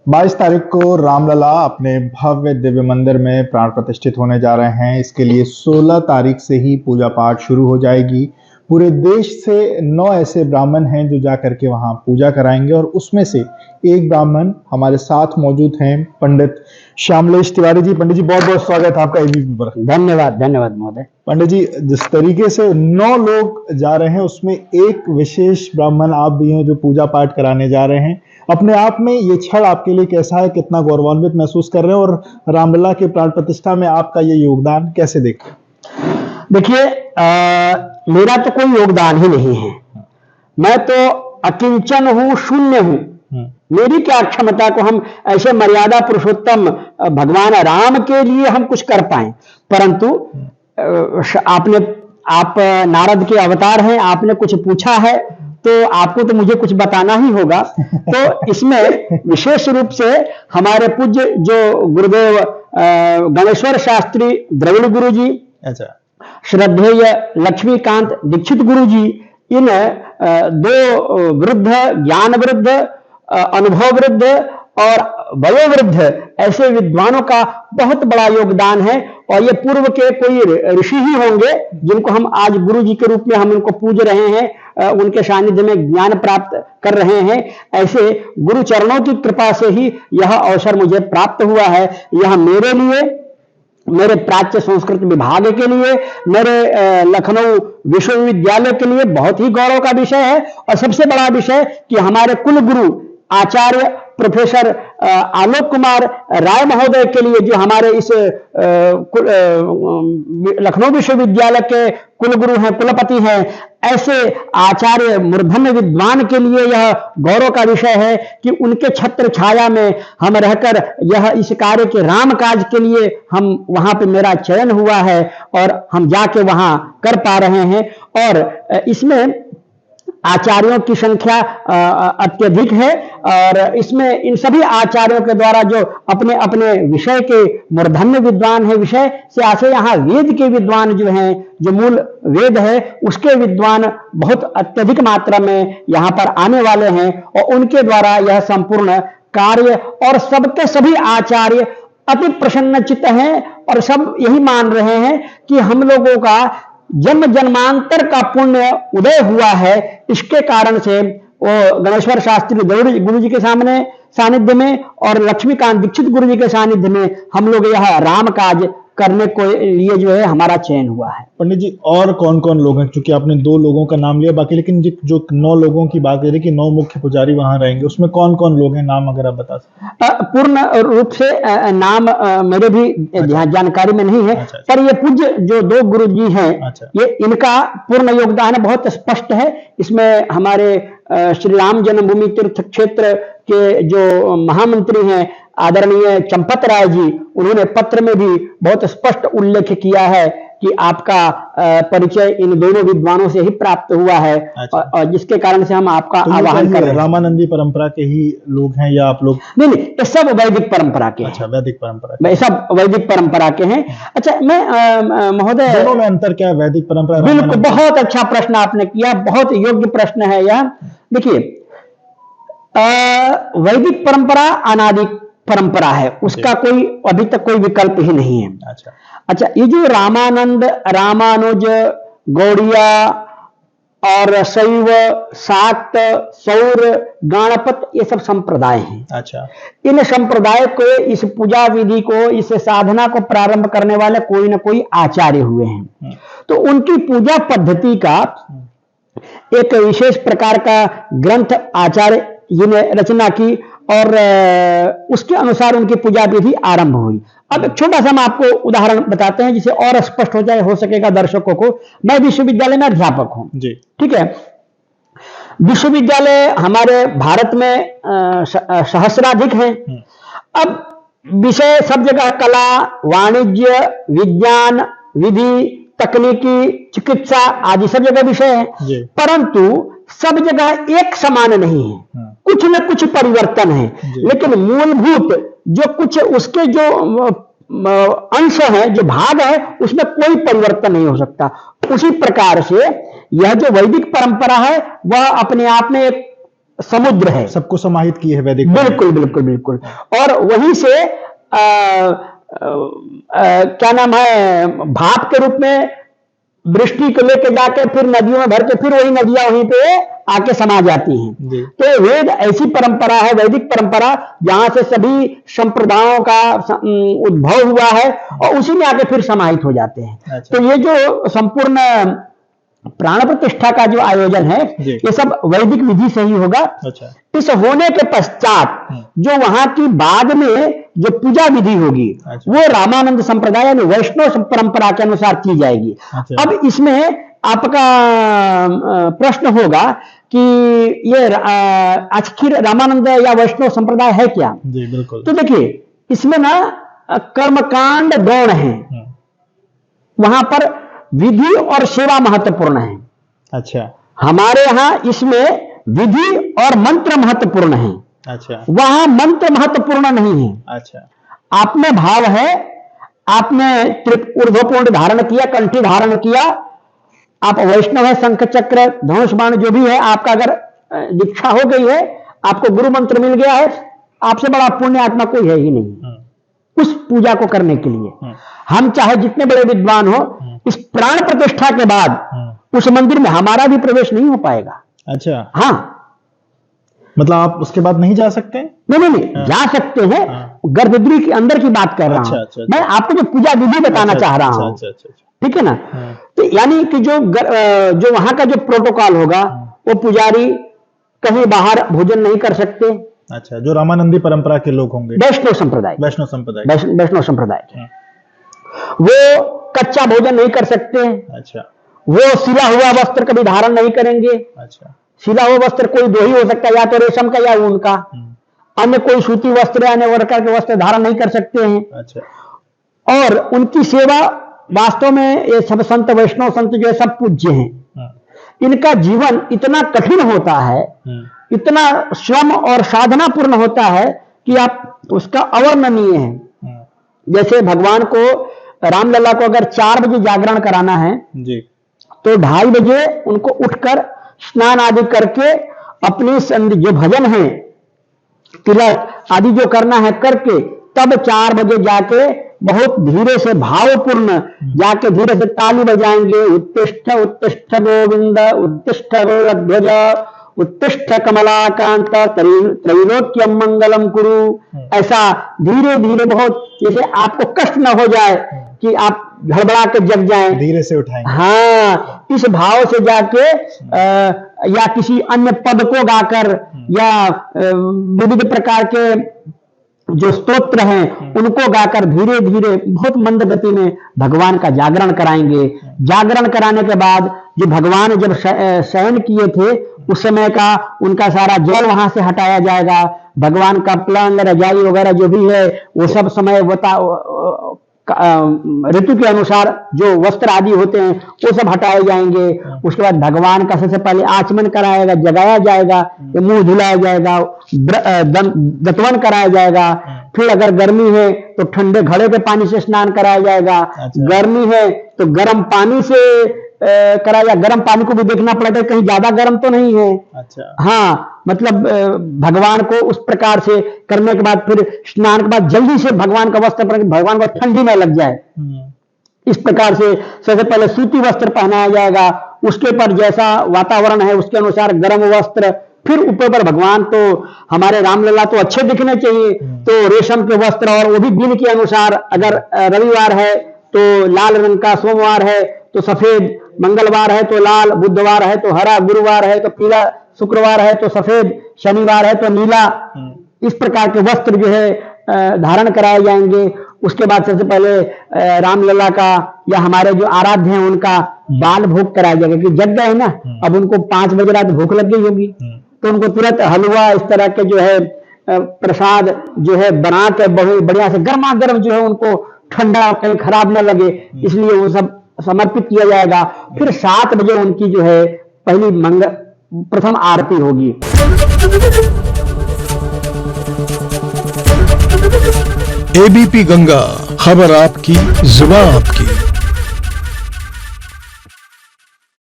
22 तारीख को रामलला अपने भव्य दिव्य मंदिर में प्राण प्रतिष्ठित होने जा रहे हैं। इसके लिए 16 तारीख से ही पूजा पाठ शुरू हो जाएगी। पूरे देश से 9 ऐसे ब्राह्मण हैं जो जा करके वहां पूजा कराएंगे और उसमें से एक ब्राह्मण हमारे साथ मौजूद हैं, पंडित श्यामलेश तिवारी जी। पंडित जी, बहुत बहुत स्वागत है आपका एबीपी पर। धन्यवाद धन्यवाद महोदय। पंडित जी, जिस तरीके से 9 लोग जा रहे हैं उसमें एक विशेष ब्राह्मण आप भी हैं जो पूजा पाठ कराने जा रहे हैं। अपने आप में ये क्षण आपके लिए कैसा है, कितना गौरवान्वित महसूस कर रहे हैं और रामलला के प्राण प्रतिष्ठा में आपका ये योगदान कैसे देखें? देखिए, मेरा तो कोई योगदान ही नहीं है। मैं तो अकिंचन हूं, शून्य हूं। मेरी क्या क्षमता को हम ऐसे मर्यादा पुरुषोत्तम भगवान राम के लिए हम कुछ कर पाए। परंतु आप नारद के अवतार हैं, आपने कुछ पूछा है तो आपको तो मुझे कुछ बताना ही होगा। तो इसमें विशेष रूप से हमारे पूज्य जो गुरुदेव गणेश्वर शास्त्री द्रविड़ गुरु जी, अच्छा, श्रद्धेय लक्ष्मीकांत दीक्षित गुरु जी, इन दो वृद्ध, ज्ञान वृद्ध, अनुभव वृद्ध और वयोवृद्ध ऐसे विद्वानों का बहुत बड़ा योगदान है। और ये पूर्व के कोई ऋषि ही होंगे जिनको हम आज गुरु जी के रूप में हम उनको पूज रहे हैं, उनके सानिध्य में ज्ञान प्राप्त कर रहे हैं। ऐसे गुरु चरणों की कृपा से ही यह अवसर मुझे प्राप्त हुआ है। यह मेरे लिए, मेरे प्राच्य संस्कृत विभाग के लिए, मेरे लखनऊ विश्वविद्यालय के लिए बहुत ही गौरव का विषय है। और सबसे बड़ा विषय कि हमारे कुल गुरु आचार्य प्रोफेसर आलोक कुमार राय महोदय के लिए, जो हमारे इस लखनऊ विश्वविद्यालय के कुलगुरु हैं, कुलपति हैं, ऐसे आचार्य मूर्धन्य विद्वान के लिए यह गौरव का विषय है कि उनके छत्र छाया में हम रहकर यह इस कार्य के राम काज के लिए हम वहां पे मेरा चयन हुआ है और हम जाके वहां कर पा रहे हैं। और इसमें आचार्यों की संख्या अत्यधिक है और इसमें इन सभी आचार्यों के द्वारा जो अपने अपने विषय के मूर्धन्य विद्वान है, विषय से आसे यहाँ वेद के विद्वान जो हैं, जो मूल वेद है उसके विद्वान बहुत अत्यधिक मात्रा में यहाँ पर आने वाले हैं और उनके द्वारा यह संपूर्ण कार्य, और सबके सभी आचार्य अति प्रसन्नचित्त हैं और सब यही मान रहे हैं कि हम लोगों का जन्म जन्मांतर का पुण्य उदय हुआ है। इसके कारण से वो गणेश्वर शास्त्री गुरु जी के सानिध्य में और लक्ष्मीकांत दीक्षित गुरु जी के सानिध्य में हम लोग यह राम काज करने को लिए जो है हमारा चयन हुआ है। पंडित जी, और कौन कौन लोग हैं? क्योंकि आपने 2 लोगों का नाम लिया बाकी, लेकिन जो 9 लोगों की बात करें कि 9 मुख्य पुजारी वहां रहेंगे, उसमें कौन कौन लोग हैं, नाम अगर आप बता सकते? पूर्ण रूप से नाम मेरे भी जानकारी में नहीं है। अच्छा। पर ये पूज्य जो 2 गुरु जी हैं, अच्छा, ये इनका पूर्ण योगदान बहुत स्पष्ट है। इसमें हमारे श्री राम जन्मभूमि तीर्थ क्षेत्र के जो महामंत्री हैं आदरणीय चंपत राय जी, उन्होंने पत्र में भी बहुत स्पष्ट उल्लेख किया है कि आपका परिचय इन दोनों विद्वानों से ही प्राप्त हुआ है। अच्छा। और जिसके कारण से हम आपका आवाहन कर रहे हैं। रामानंदी परंपरा के ही लोग हैं या आप लोग? नहीं, ये सब वैदिक परंपरा के। अच्छा, वैदिक परंपरा, ये सब वैदिक परंपरा के हैं। अच्छा, मैं महोदय, दोनों में अंतर क्या है, वैदिक परंपरा? बिल्कुल, बहुत अच्छा प्रश्न आपने किया, बहुत योग्य प्रश्न है यह। देखिए, वैदिक परंपरा अनादि परंपरा है, उसका कोई अभी तक कोई विकल्प ही नहीं है। अच्छा, ये जो रामानंद, रामानुज, गौड़िया और शैव, शाक्त, सौर, गणपत, ये सब संप्रदाय हैं। अच्छा, इन संप्रदाय को, इस पूजा विधि को, इस साधना को प्रारंभ करने वाले कोई ना कोई आचार्य हुए हैं। तो उनकी पूजा पद्धति का एक विशेष प्रकार का ग्रंथ आचार्य जी ने रचना की और उसके अनुसार उनकी पूजा विधि आरंभ हुई। अब एक छोटा सा हम आपको उदाहरण बताते हैं जिसे और स्पष्ट हो सकेगा दर्शकों को। मैं विश्वविद्यालय में अध्यापक हूं जी, ठीक है। विश्वविद्यालय हमारे भारत में सहस्राधिक हैं। अब विषय सब जगह कला, वाणिज्य, विज्ञान, विधि, तकनीकी, चिकित्सा आदि सब जगह विषय है, परंतु सब जगह एक समान नहीं है। कुछ न कुछ परिवर्तन है, लेकिन मूलभूत जो कुछ उसके जो अंश है, जो भाग है, उसमें कोई परिवर्तन नहीं हो सकता। उसी प्रकार से यह जो वैदिक परंपरा है वह अपने आप में एक समुद्र है, सबको समाहित की है वैदिक। बिल्कुल बिल्कुल बिल्कुल। और वहीं से क्या नाम है, भाप के रूप में वृष्टि को लेकर जाके फिर नदियों में भर के फिर वही नदियां वहीं पे आके समा जाती हैं। तो वेद ऐसी परंपरा है, वैदिक परंपरा, जहां से सभी संप्रदायों का उद्भव हुआ है और उसी में आके फिर समाहित हो जाते हैं। अच्छा। तो ये जो संपूर्ण प्राण प्रतिष्ठा का जो आयोजन है ये सब वैदिक विधि से ही होगा। अच्छा। इस होने के पश्चात जो वहां की बाद में जो पूजा विधि होगी वो रामानंद संप्रदाय यानी वैष्णव परंपरा के अनुसार की जाएगी। अच्छा। अब इसमें आपका प्रश्न होगा कि ये आखिर रामानंद या वैष्णव संप्रदाय है क्या? जी बिल्कुल। तो देखिए इसमें ना कर्मकांड गौण है, वहां पर विधि और सेवा महत्वपूर्ण है। अच्छा। हमारे यहां इसमें विधि और मंत्र महत्वपूर्ण है। अच्छा। वहां मंत्र महत्वपूर्ण नहीं है। अच्छा। आप में भाव है, आपने ऊर्ध्वपुंड धारण किया, कंठी धारण किया, आप वैष्णव है, शंख चक्र धनुष बाण जो भी है, आपका अगर दीक्षा हो गई है, आपको गुरु मंत्र मिल गया है, आपसे बड़ा पुण्य आत्मा कोई है ही नहीं उस पूजा को करने के लिए। हम चाहे जितने बड़े विद्वान हो, इस प्राण प्रतिष्ठा के बाद उस मंदिर में हमारा भी प्रवेश नहीं हो पाएगा। अच्छा। हाँ, मतलब आप उसके बाद नहीं जा सकते? नहीं, जा सकते हैं। गर्भगृह के अंदर की बात कर रहा हूं। अच्छा। मैं आपको जो पूजा विधि बताना चाह रहा हूं, ठीक है ना। तो यानी कि जो वहां का जो प्रोटोकॉल होगा, वो पुजारी कहीं बाहर भोजन नहीं कर सकते। अच्छा। जो रामानंदी परंपरा के लोग होंगे, वैष्णव संप्रदाय संप्रदाय, वो कच्चा भोजन नहीं कर सकते। अच्छा। वो सिला हुआ वस्त्र कभी धारण नहीं करेंगे। अच्छा। सिला हुआ वस्त्र कोई दो ही हो सकता है, या तो रेशम का या ऊन का। अन्य कोई सूती वस्त्र अन्य वर्कर के वस्त्र धारण नहीं कर सकते हैं। अच्छा। और उनकी सेवा वास्तव में ये सब संत वैष्णव संत जो है सब पूज्य हैं। इनका जीवन इतना कठिन होता है, इतना श्रम और साधना पूर्ण होता है कि आप उसका अवर्णनीय है। जैसे भगवान को, रामलला को अगर 4 बजे जागरण कराना है जी, तो 2:30 बजे उनको उठकर स्नान आदि करके अपनी जो भजन है, तिलक आदि जो करना है करके, तब 4 बजे जाके बहुत धीरे से भावपूर्ण जाके धीरे से ताली बजाएंगे। उत्तिष्ठ उत्तिष्ठ गोविंद, उत्तिष्ठ गौरध्वज, उत्तिष्ठ कमलाकांत, त्रैलोक्यम मंगलम कुरु। ऐसा धीरे धीरे, बहुत जैसे आपको कष्ट न हो जाए कि आप घबरा के जग जाएं, धीरे से उठाएं। हाँ, इस भाव से जाके या किसी अन्य पद को गाकर या विविध प्रकार के जो स्तोत्र हैं उनको गाकर धीरे धीरे बहुत मंद गति में भगवान का जागरण कराएंगे। जागरण कराने के बाद जो भगवान जब शयन किए थे उस समय का उनका सारा जल वहां से हटाया जाएगा। भगवान का पलंग रजाई वगैरह जो भी है वो सब समय ऋतु के अनुसार जो वस्त्र आदि होते हैं वो सब हटाए जाएंगे। उसके बाद भगवान का सबसे पहले आचमन कराया जगाया जाएगा, मुंह धुलाया जाएगा, दतवन कराया जाएगा। फिर अगर गर्मी है तो ठंडे घड़े के पानी से स्नान कराया जाएगा। गर्मी है तो गर्म पानी से कराया। गर्म पानी को भी देखना पड़ेगा कहीं ज्यादा गर्म तो नहीं है। अच्छा। हाँ, मतलब भगवान को उस प्रकार से करने के बाद फिर स्नान के बाद जल्दी से भगवान का वस्त्र पहन, भगवान को ठंडी में लग जाए, इस प्रकार से सबसे पहले सूती वस्त्र पहनाया जाएगा। उसके ऊपर जैसा वातावरण है उसके अनुसार गर्म वस्त्र, फिर ऊपर पर भगवान तो हमारे रामलला तो अच्छे दिखने चाहिए, तो रेशम के वस्त्र, और वो भी दिन के अनुसार। अगर रविवार है तो लाल रंग का, सोमवार है तो सफेद, मंगलवार है तो लाल, बुधवार है तो हरा, गुरुवार है तो पीला, शुक्रवार है तो सफेद, शनिवार है तो नीला। इस प्रकार के वस्त्र जो है धारण कराए जाएंगे। उसके बाद सबसे पहले रामलला का या हमारे जो आराध्य हैं उनका बाल भोग कराया जाएगा, कि जग गए ना, अब उनको 5 बजे रात भूख लग गई होगी, तो उनको तुरंत हलवा इस तरह के जो है प्रसाद जो है बना के बढ़िया से गर्मा गर्म जो है उनको ठंडा कहीं खराब न लगे, इसलिए वो सब समर्पित किया जाएगा। फिर 7 बजे उनकी जो है पहली प्रथम आरती होगी। एबीपी गंगा, खबर आपकी, जुबान आपकी।